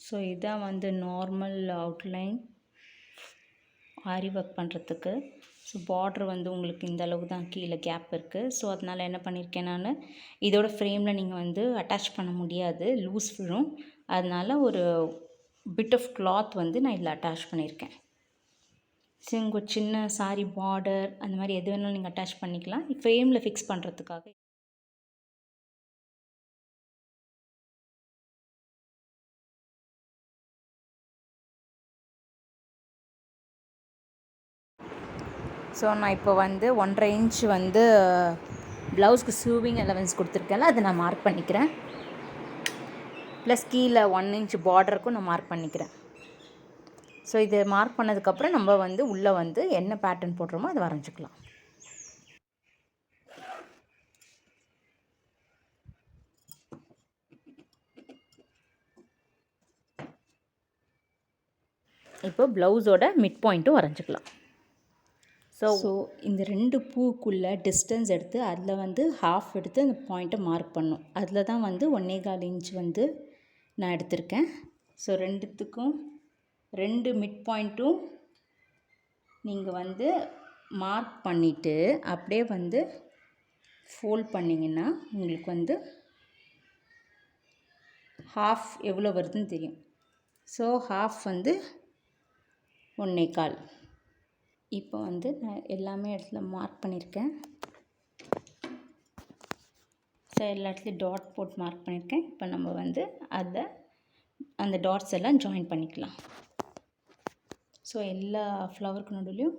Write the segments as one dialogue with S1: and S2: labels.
S1: So இதான் வந்து normal outline ஆரி work பண்ணுறதுக்கு. ஸோ பார்ட்ரு வந்து உங்களுக்கு இந்த அளவுக்கு தான் கீழே கேப் இருக்குது. ஸோ அதனால் என்ன பண்ணியிருக்கேன் நான், இதோட ஃப்ரேமில் நீங்கள் வந்து அட்டாச் பண்ண முடியாது, லூஸ் விழும். அதனால் ஒரு பிட் ஆஃப் கிளாத் வந்து நான் இதில் அட்டாச் பண்ணியிருக்கேன். ஸோ உங்கள் சின்ன சாரி பார்டர் அந்த மாதிரி எது வேணாலும் நீங்கள் அட்டாச் பண்ணிக்கலாம், ஃப்ரேமில் ஃபிக்ஸ் பண்ணுறதுக்காக. ஸோ நான் இப்போ வந்து 1.5 இன்ச் வந்து ப்ளவுஸ்க்கு சூவிங் அலவன்ஸ் கொடுத்துருக்கேன்ல, அதை நான் மார்க் பண்ணிக்கிறேன். ப்ளஸ் கீழே 1 இன்ச் பார்டருக்கும் நான் மார்க் பண்ணிக்கிறேன். ஸோ இது மார்க் பண்ணதுக்கப்புறம் நம்ம வந்து உள்ளே வந்து என்ன பேட்டர்ன் போடுறோமோ அதை வரைஞ்சிக்கலாம். இப்போ ப்ளவுஸோட மிட் பாயிண்ட்டும் வரைஞ்சிக்கலாம். ஸோ இந்த 2 பூக்குள்ளே டிஸ்டன்ஸ் எடுத்து அதில் வந்து ஹாஃப் எடுத்து அந்த பாயிண்ட்டை மார்க் பண்ணணும். அதில் தான் வந்து 1.25 இன்ச் வந்து நான் எடுத்திருக்கேன். ஸோ 2த்துக்கும் 2 மிட் பாயிண்ட்டும் நீங்கள் வந்து மார்க் பண்ணிவிட்டு அப்படியே வந்து ஃபோல்ட் பண்ணிங்கன்னா உங்களுக்கு வந்து ஹாஃப் எவ்வளோ வருதுன்னு தெரியும். ஸோ ஹாஃப் வந்து 1.25. இப்போ வந்து நான் எல்லாமே இடத்துல மார்க் பண்ணியிருக்கேன். ஸோ எல்லா இடத்துலையும் டாட் போட்டு மார்க் பண்ணியிருக்கேன். இப்போ நம்ம வந்து அந்த டாட்ஸ் எல்லாம் ஜாயின் பண்ணிக்கலாம். ஸோ எல்லா ஃப்ளவருக்கு நடுவுலையும்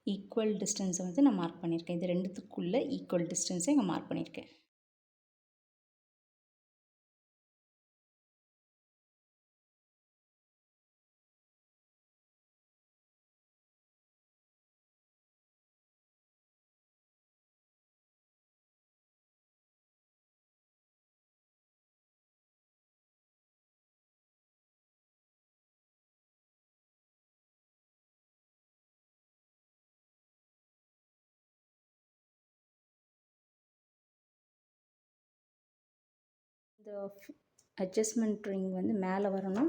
S1: ஈக்குவல் டிஸ்டன்ஸை வந்து நான் மார்க் பண்ணியிருக்கேன். இது 2த்துக்குள்ளே ஈக்குவல் டிஸ்டன்ஸை இங்கே மார்க் பண்ணியிருக்கேன். இந்த அட்ஜஸ்ட்மெண்ட் ரிங் வந்து மேலே வரணும்,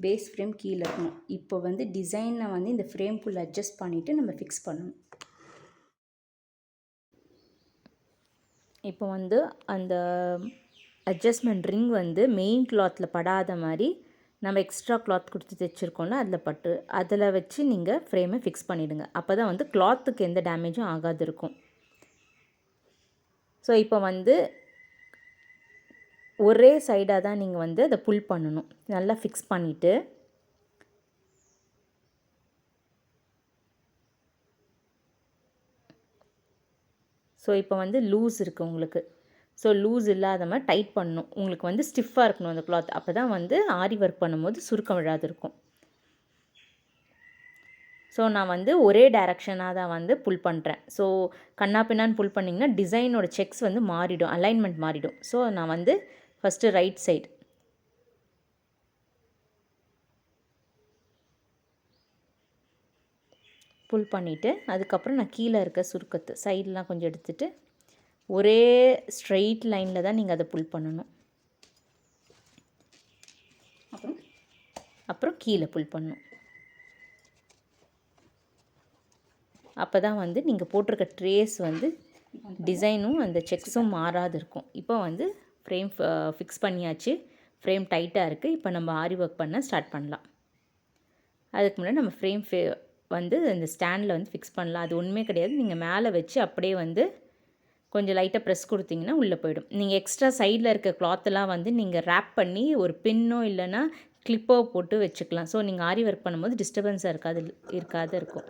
S1: பேஸ் ஃப்ரேம் கீழே இருக்கணும். இப்போ வந்து டிசைனை வந்து இந்த ஃப்ரேம்குள்ளே அட்ஜஸ்ட் பண்ணிவிட்டு நம்ம ஃபிக்ஸ் பண்ணணும். இப்போ வந்து அந்த அட்ஜஸ்ட்மெண்ட் ரிங் வந்து மெயின் கிளாத்தில் படாத மாதிரி நம்ம எக்ஸ்ட்ரா கிளாத் கொடுத்து தைச்சிருக்கோம்ல, அதில் வச்சு நீங்கள் ஃப்ரேமை ஃபிக்ஸ் பண்ணிவிடுங்க. அப்போ தான் வந்து கிளாத்துக்கு எந்த டேமேஜும் ஆகாது இருக்கும். ஸோ இப்போ வந்து ஒரே சைடாக தான் நீங்கள் வந்து அதை புல் பண்ணணும். நல்லா ஃபிக்ஸ் பண்ணிவிட்டு ஸோ இப்போ வந்து லூஸ் இருக்குது உங்களுக்கு. ஸோ லூஸ் இல்லாத மாதிரி டைட் பண்ணணும். உங்களுக்கு வந்து ஸ்டிஃபாக இருக்கணும் அந்த கிளாத். அப்போ தான் வந்து ஆரி ஒர்க் பண்ணும்போது சுருக்கம் விழாது இருக்கும். ஸோ நான் வந்து ஒரே டைரக்ஷனாக தான் வந்து புல் பண்ணுறேன். ஸோ கண்ணா பின்னான்னு புல் பண்ணிங்கன்னா டிசைனோட செக்ஸ் வந்து மாறிடும், அலைன்மெண்ட் மாறிடும். ஸோ நான் வந்து ஃபஸ்ட்டு ரைட் சைடு புல் பண்ணிவிட்டு அதுக்கப்புறம் நான் கீழே இருக்க சுருக்கத்து சைடெலாம் கொஞ்சம் எடுத்துகிட்டு ஒரே ஸ்ட்ரெயிட் லைனில் தான் நீங்கள் அதை புல் பண்ணணும். அப்புறம் கீழே புல் பண்ணணும். அப்போ தான் வந்து நீங்கள் போட்டிருக்க ட்ரேஸ் வந்து டிசைனும் அந்த செக்ஸும் மாறாது இருக்கும். இப்போ வந்து ஃப்ரேம் ஃபிக்ஸ் பண்ணியாச்சு, ஃப்ரேம் டைட்டாக இருக்குது. இப்போ நம்ம ஆரி ஒர்க் பண்ண ஸ்டார்ட் பண்ணலாம். அதுக்கு முன்னாடி நம்ம ஃப்ரேம் வந்து இந்த ஸ்டாண்டில் வந்து ஃபிக்ஸ் பண்ணலாம். அது ஒன்றுமே கிடையாது, நீங்கள் மேலே வச்சு அப்படியே வந்து கொஞ்சம் லைட்டாக ப்ரெஸ் கொடுத்தீங்கன்னா உள்ளே போயிடும். நீங்கள் எக்ஸ்ட்ரா சைடில் இருக்க கிளாத்தெல்லாம் வந்து நீங்கள் ரேப் பண்ணி ஒரு பின்னோ இல்லைன்னா கிளிப்போ போட்டு வச்சுக்கலாம். ஸோ நீங்கள் ஆரி ஒர்க் பண்ணும்போது டிஸ்டர்பன்ஸாக இருக்காது இருக்கும்.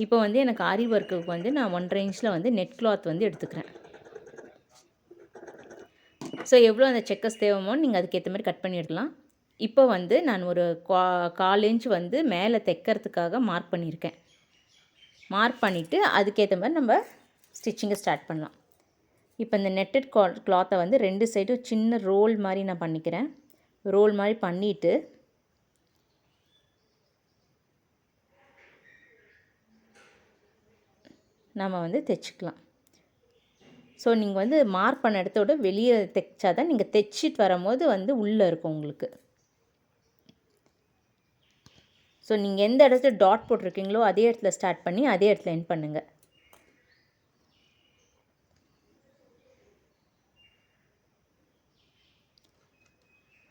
S1: இப்போ வந்து எனக்கு ஆரி ஒர்க்குக்கு வந்து நான் 1.5 இன்ச்சில் வந்து நெட் கிளாத் வந்து எடுத்துக்கிறேன். ஸோ எவ்வளோ அந்த செக்கர்ஸ் தேவைமோ நீங்கள் அதுக்கேற்ற மாதிரி கட் பண்ணி எடுக்கலாம். இப்போ வந்து நான் ஒரு 1/4 இன்ச் வந்து மேலே தைக்கிறதுக்காக மார்க் பண்ணியிருக்கேன். மார்க் பண்ணிவிட்டு அதுக்கேற்ற மாதிரி நம்ம ஸ்டிச்சிங்கை ஸ்டார்ட் பண்ணலாம். இப்போ இந்த நெட்டட் கிளாத்தை வந்து 2 சைடும் சின்ன ரோல் மாதிரி நான் பண்ணிக்கிறேன். ரோல் மாதிரி பண்ணிவிட்டு நம்ம வந்து தைச்சிக்கலாம். ஸோ நீங்கள் வந்து மார்க் பண்ண இடத்தோட வெளியே தைச்சா தான் நீங்கள் தைச்சிட்டு வரும்போது வந்து உள்ளே இருக்கும் உங்களுக்கு. ஸோ நீங்கள் எந்த இடத்துல டாட் போட்டிருக்கீங்களோ அதே இடத்துல ஸ்டார்ட் பண்ணி அதே இடத்துல எண்ட் பண்ணுங்கள்.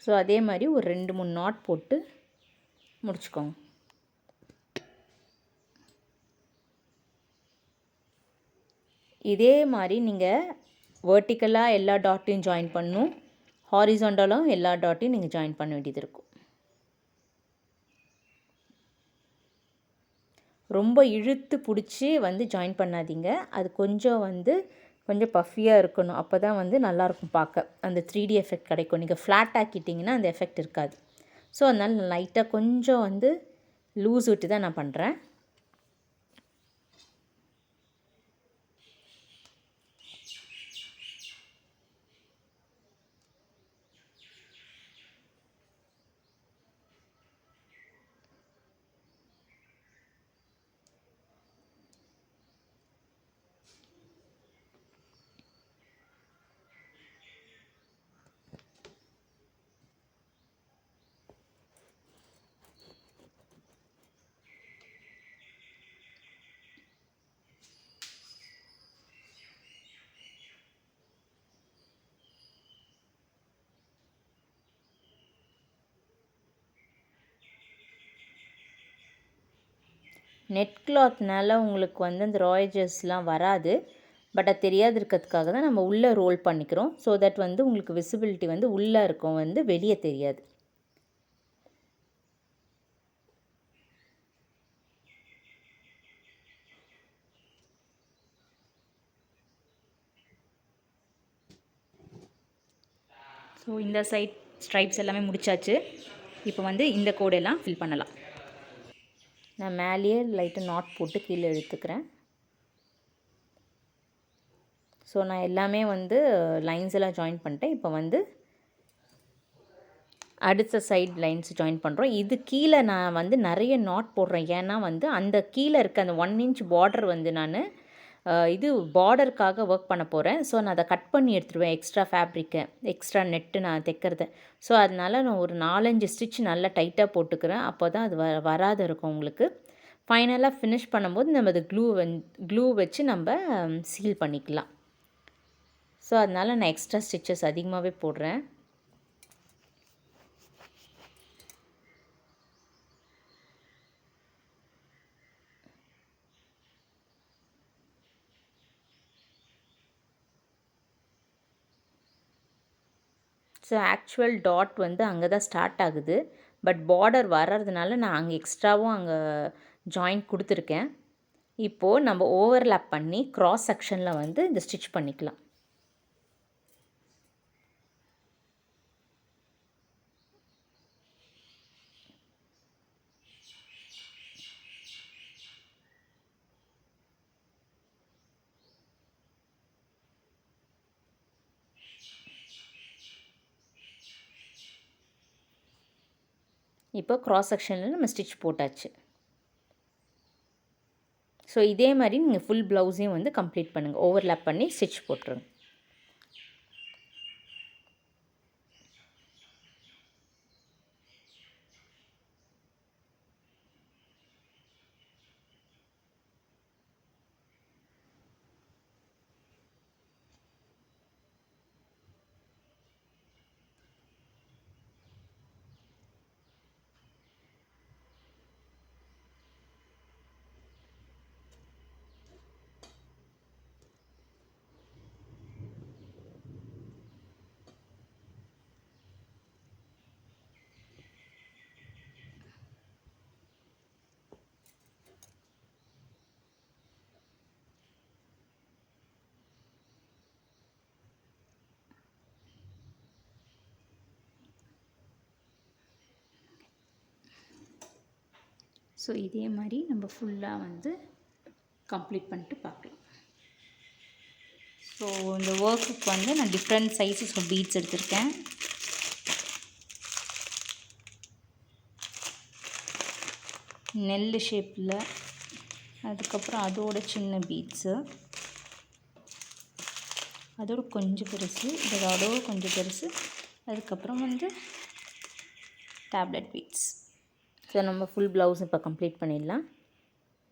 S1: ஸோ அதே மாதிரி ஒரு 2-3 நாட் போட்டு முடிச்சுக்கோங்க. இதே மாதிரி நீங்கள் வெர்டிக்கலாக எல்லா டாட்டையும் ஜாயின் பண்ணணும், ஹாரிசாண்டலும் எல்லா டாட்டையும் நீங்கள் ஜாயின் பண்ண வேண்டியது இருக்கும். ரொம்ப இழுத்து பிடிச்சி வந்து ஜாயின் பண்ணாதீங்க. அது கொஞ்சம் பஃபியாக இருக்கணும். அப்போ தான் வந்து நல்லாயிருக்கும் பார்க்க. அந்த 3D எஃபெக்ட் கிடைக்கும். நீங்கள் ஃப்ளாட் ஆக்கிட்டிங்கன்னா அந்த எஃபெக்ட் இருக்காது. ஸோ அதனால் லைட்டாக கொஞ்சம் வந்து லூஸ் விட்டு தான் நான் பண்ணுறேன். நெட் கிளாத்னால உங்களுக்கு வந்து அந்த ராயேஜஸ்லாம் வராது. பட் அது தெரியாது இருக்கிறதுக்காக தான் நம்ம உள்ளே ரோல் பண்ணிக்கிறோம். ஸோ தட் வந்து உங்களுக்கு விசிபிலிட்டி வந்து உள்ளே இருக்கும், வந்து வெளியே தெரியாது. ஸோ இந்த சைட் ஸ்ட்ரைப்ஸ் எல்லாமே முடிச்சாச்சு. இப்போ வந்து இந்த கோடெல்லாம் ஃபில் பண்ணலாம். நான் மேலேயே லைட்டாக நாட் போட்டு கீழே எடுத்துக்கிறேன். ஸோ நான் எல்லாமே வந்து லைன்ஸ் எல்லாம் ஜாயின் பண்ணிட்டேன். இப்போ வந்து அடுத்த சைட் லைன்ஸ் ஜாயின் பண்ணுறோம். இது கீழே நான் வந்து நிறைய நாட் போடுறேன். ஏன்னா வந்து அந்த கீழே இருக்க அந்த 1 inch பார்டர் வந்து நான் இது பார்டருக்காக ஒர்க் பண்ண போகிறேன். ஸோ நான் அதை கட் பண்ணி எடுத்துருவேன். எக்ஸ்ட்ரா ஃபேப்ரிக்கை, எக்ஸ்ட்ரா நெட்டு நான் தைக்கிறது. ஸோ அதனால் நான் ஒரு 4-5 ஸ்டிச் நல்லா டைட்டாக போட்டுக்கிறேன். அப்போ தான் அது வராது இருக்கும் உங்களுக்கு. ஃபைனலாக ஃபினிஷ் பண்ணும்போது நம்ம அது க்ளூ வச்சு நம்ம சீல் பண்ணிக்கலாம். ஸோ அதனால் நான் எக்ஸ்ட்ரா ஸ்டிச்சஸ் அதிகமாகவே போடுறேன். ஸோ ஆக்சுவல் டாட் வந்து அங்கே தான் ஸ்டார்ட் ஆகுது. பட் பார்டர் வர்றதுனால நான் அங்கே எக்ஸ்ட்ராவும் அங்கே ஜாயிண்ட் கொடுத்துருக்கேன். இப்போது நம்ம ஓவர்லேப் பண்ணி க்ராஸ் செக்ஷனில் வந்து இந்த ஸ்டிச் பண்ணிக்கலாம். இப்போ க்ராஸ் செக்ஷனில் நம்ம ஸ்டிச் போட்டாச்சு. ஸோ இதே மாதிரி நீங்கள் ஃபுல் ப்ளவுஸையும் வந்து கம்ப்ளீட் பண்ணுங்கள். ஓவர்லேப் பண்ணி ஸ்டிச் போட்டுருங்க. ஸோ இதே மாதிரி நம்ம ஃபுல்லாக வந்து கம்ப்ளீட் பண்ணிட்டு பார்க்கலாம். ஸோ இந்த ஒர்க்குக்கு வந்து நான் டிஃப்ரெண்ட் சைஸஸ் ஆஃப் பீட்ஸ் எடுத்திருக்கேன். நெல் ஷேப்பில், அதுக்கப்புறம் அதோட சின்ன பீட்ஸு, அதோட கொஞ்சம் பெருசு, இதோட கொஞ்சம் பெருசு, அதுக்கப்புறம் வந்து டேப்லெட் பீட்ஸ். ஸோ நம்ம ஃபுல் ப்ளவுஸ் இப்போ கம்ப்ளீட் பண்ணிடலாம்.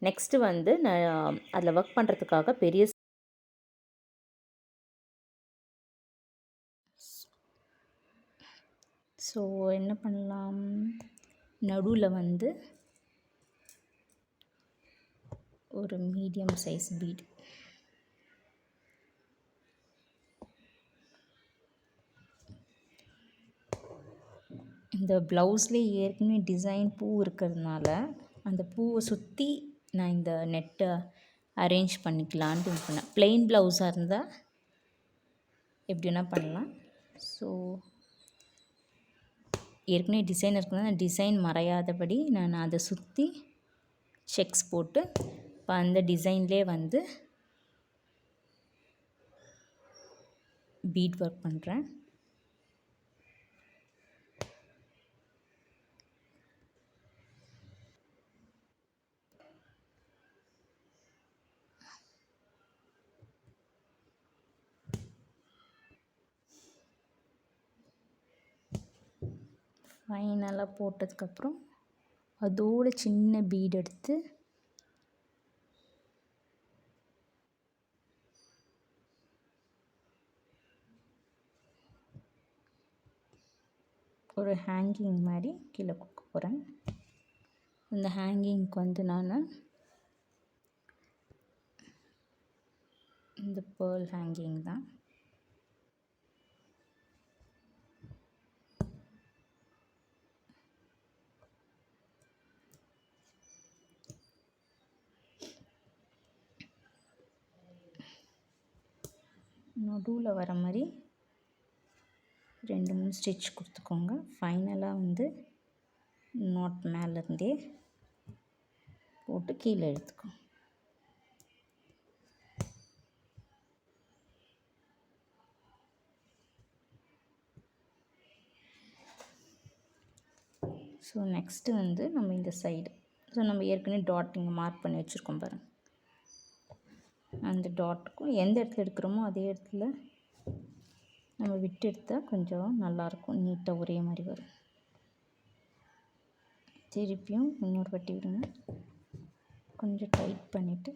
S1: நெக்ஸ்ட்டு வந்து நான் அதில் ஒர்க் பண்ணுறதுக்காக பெரிய ஸோ என்ன பண்ணலாம், நடுவில் வந்து ஒரு மீடியம் சைஸ் பீட் இந்த ப்ளவுஸ்லேயே ஏற்கனவே டிசைன் பூ இருக்கிறதுனால அந்த பூவை சுற்றி நான் இந்த நெட்டை அரேஞ்ச் பண்ணிக்கலான்ட்டு இது பண்ணேன். ப்ளெயின் ப்ளவுஸாக இருந்தால் எப்படி வேணால் பண்ணலாம். ஸோ ஏற்கனவே டிசைன் இருக்கிறதுனால டிசைன் மறையாதபடி நான் அதை சுற்றி செக்ஸ் போட்டு இப்போ அந்த டிசைன்லேயே வந்து பீட் ஒர்க் பண்ணுறேன். ஃபைனலாக போட்டதுக்கப்புறம் அதோட சின்ன பீட் எடுத்து ஒரு ஹேங்கிங் மாதிரி கீழே கொடுக்க போகிறேன். இந்த ஹேங்கிங்க்கு வந்து நான் இந்த பேர்ல் ஹேங்கிங் தான். நடுவில் வர மாதிரி 2-3 ஸ்டிச் கொடுத்துக்கோங்க. ஃபைனலாக வந்து நாட் மேலேருந்தே போட்டு கீழே எடுத்துக்கோங்க. ஸோ நெக்ஸ்ட்டு வந்து நம்ம இந்த சைடு, ஸோ நம்ம ஏற்கனவே டாட் இங்கே மார்க் பண்ணி வச்சுருக்கோம் பாருங்கள். அந்த டாட்டுக்கும் எந்த இடத்துல எடுக்கிறோமோ அதே இடத்துல நம்ம விட்டு எடுத்தால் கொஞ்சம் நல்லாயிருக்கும், நீட்டாக ஒரே மாதிரி வரும். திருப்பியும் இன்னொரு வட்டி விடுங்க, கொஞ்சம் டைட் பண்ணிவிட்டு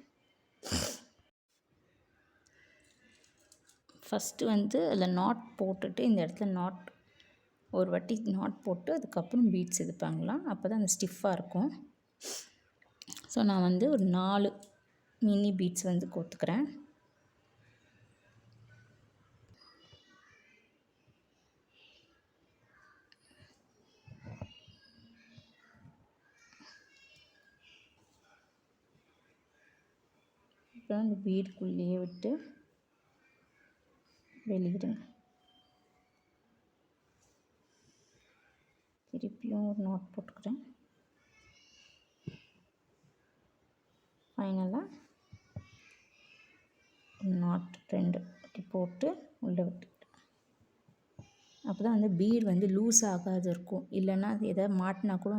S1: ஃபஸ்ட்டு வந்து அதில் நாட் போட்டுட்டு இந்த இடத்துல நாட் ஒரு வாட்டி நாட் போட்டு அதுக்கப்புறம் பீட்ஸ் இது பண்ணலாம். அப்போ தான் அந்த ஸ்டிஃபாக இருக்கும். ஸோ நான் வந்து ஒரு 4 மினி பீட்ஸ் வந்து கோத்துக்கிறேன். அப்புறம் அந்த பீடுக்குள்ளேயே விட்டு வெளியிடுங்க. திருப்பியும் ஒரு நாட் போட்டுக்கிறேன். ஃபைனலாக நாட் 2 அப்படி போட்டு உள்ளே விட்டுக்கிட்டேன். அப்போ தான் வந்து பீட் வந்து லூஸ் ஆகாது இருக்கும், இல்லைன்னா அது எதாவது மாட்டினா கூட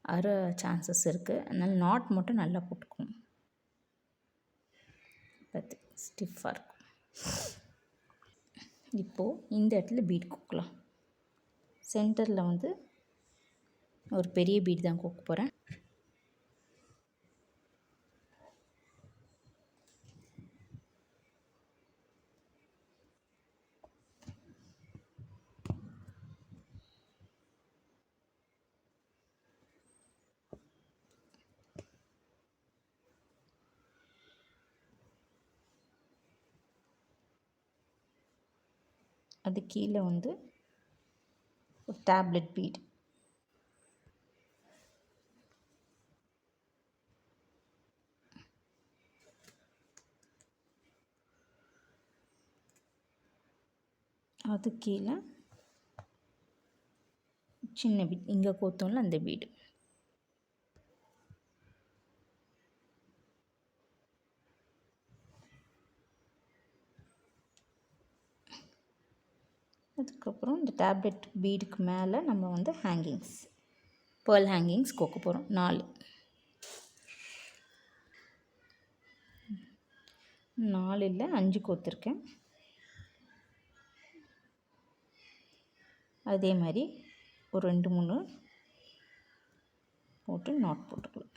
S1: அற சான்சஸ் இருக்குது. அதனால் நாட் மட்டும் நல்லா போட்டுக்கணும், பார்த்து ஸ்டிஃபாக இருக்கும். இப்போது இந்த இடத்துல பீட் கோக்கலாம். சென்டரில் வந்து ஒரு பெரிய பீட் தான் கோக்க போகிறேன். அது கீழே வந்து ஒரு டேப்லெட் பீட், அது கீழே சின்ன பீட், இங்கே கோத்தோம்ல அந்த பீடு. அதுக்கப்புறம் இந்த டேப்லெட் பீடுக்கு மேலே நம்ம வந்து ஹேங்கிங்ஸ், பேர்ல் ஹேங்கிங்ஸ் கோக்க போகிறோம். 4 இல்லை 5 கோத்துருக்கேன். அதே மாதிரி ஒரு 2-3 போட்டு நாட் போட்டுக்கலாம்.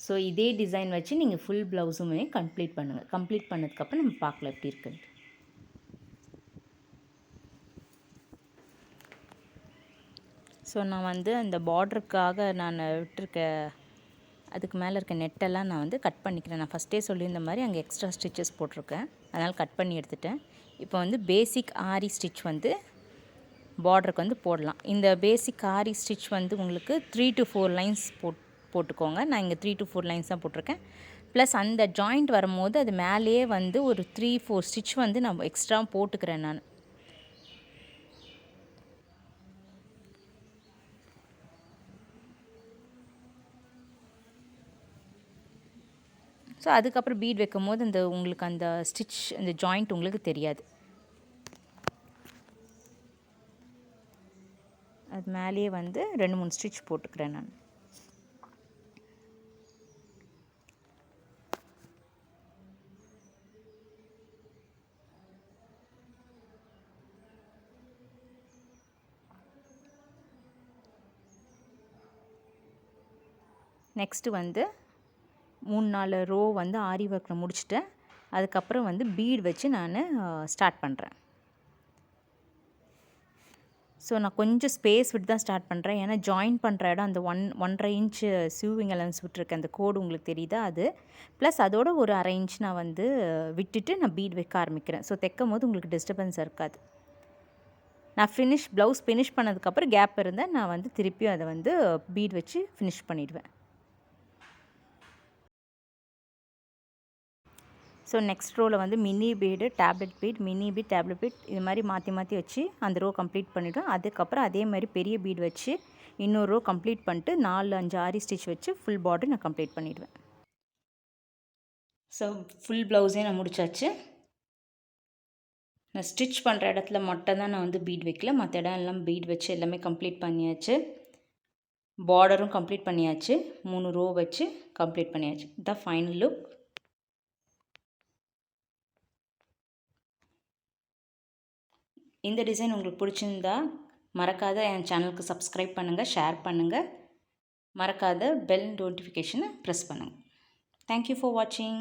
S1: ஸோ இதே டிசைன் வச்சு நீங்கள் ஃபுல் ப்ளவுஸுமே கம்ப்ளீட் பண்ணுங்கள். கம்ப்ளீட் பண்ணதுக்கப்புறம் நம்ம பார்க்கலாம் எப்படி இருக்குன்ட்டு. ஸோ நான் வந்து அந்த பார்டருக்காக நான் விட்டுருக்க அதுக்கு மேலே இருக்க நெட்டெல்லாம் நான் வந்து கட் பண்ணிக்கிறேன். நான் ஃபஸ்ட்டே சொல்லியிருந்த மாதிரி அங்கே எக்ஸ்ட்ரா ஸ்டிச்சஸ் போட்டிருக்கேன், அதனால் கட் பண்ணி எடுத்துட்டேன். இப்போ வந்து பேசிக் ஆரி ஸ்டிச் வந்து பார்டருக்கு வந்து போடலாம். இந்த பேசிக் ஆரி ஸ்டிச் வந்து உங்களுக்கு 3 to 4 லைன்ஸ் போட்டுக்கோங்க. நான் இங்கே 3 to 4 லைன்ஸ் தான் போட்டிருக்கேன். ப்ளஸ் அந்த ஜாயிண்ட் வரும்போது அது மேலேயே வந்து ஒரு 3-4 ஸ்டிச் வந்து நான் எக்ஸ்ட்ரா போட்டுக்கிறேன் நான். ஸோ அதுக்கப்புறம் பீட் வைக்கும் போது அந்த உங்களுக்கு அந்த ஸ்டிச் அந்த ஜாயிண்ட் உங்களுக்கு தெரியாது. அது மேலேயே வந்து 2-3 ஸ்டிச் போட்டுக்கிறேன் நான். நெக்ஸ்ட்டு வந்து 3-4 ரோ வந்து ஆரி ஒர்க்கில் முடிச்சுட்டேன். அதுக்கப்புறம் வந்து பீட் வச்சு நான் ஸ்டார்ட் பண்ணுறேன். ஸோ நான் கொஞ்சம் ஸ்பேஸ் விட்டு தான் ஸ்டார்ட் பண்ணுறேன். ஏன்னா ஜாயின் பண்ணுற இடம் அந்த 1.5 இன்ச்சு சியூவிங் அலவன்ஸ் விட்டுருக்கேன். அந்த கோடு உங்களுக்கு தெரியுதா அது. ப்ளஸ் அதோட ஒரு 1/2 இன்ச் நான் வந்து விட்டுட்டு நான் பீட் வைக்க ஆரம்பிக்கிறேன். ஸோ தைக்கும் போது உங்களுக்கு டிஸ்டர்பன்ஸ் இருக்காது. நான் ப்ளவுஸ் ஃபினிஷ் பண்ணதுக்கப்புறம் கேப் இருந்தால் நான் வந்து திருப்பியும் அதை வந்து பீட் வச்சு ஃபினிஷ் பண்ணிவிடுவேன். ஸோ நெக்ஸ்ட் ரோவில் வந்து mini bead, tablet bead, mini bead, tablet bead இது மாதிரி மாற்றி மாற்றி வச்சு அந்த ரோ கம்ப்ளீட் பண்ணிவிடுவேன். அதுக்கப்புறம் அதே மாதிரி பெரிய பீட் வச்சு இன்னொரு ரோ கம்ப்ளீட் பண்ணிட்டு 4-5 ஆரி ஸ்டிச் வச்சு ஃபுல் பார்டர் நான் கம்ப்ளீட் பண்ணிவிடுவேன். ஸோ ஃபுல் ப்ளவுஸே நான் முடிச்சாச்சு. நான் ஸ்டிச் பண்ணுற இடத்துல மட்டும் தான் நான் வந்து பீட் வைக்கல, மற்ற இடம் எல்லாம் பீட் வச்சு எல்லாமே கம்ப்ளீட் பண்ணியாச்சு. பார்டரும் கம்ப்ளீட் பண்ணியாச்சு. 3 ரோ வச்சு கம்ப்ளீட் பண்ணியாச்சு. இதுதான் ஃபைனல் லுக். இந்த டிசைன் உங்களுக்கு பிடிச்சிருந்தா மறக்காத என் சேனலுக்கு சப்ஸ்கிரைப் பண்ணுங்கள், ஷேர் பண்ணுங்கள், மறக்காத பெல் நோட்டிஃபிகேஷனை ப்ரெஸ் பண்ணுங்கள். தேங்க்யூ ஃபார் வாட்சிங்.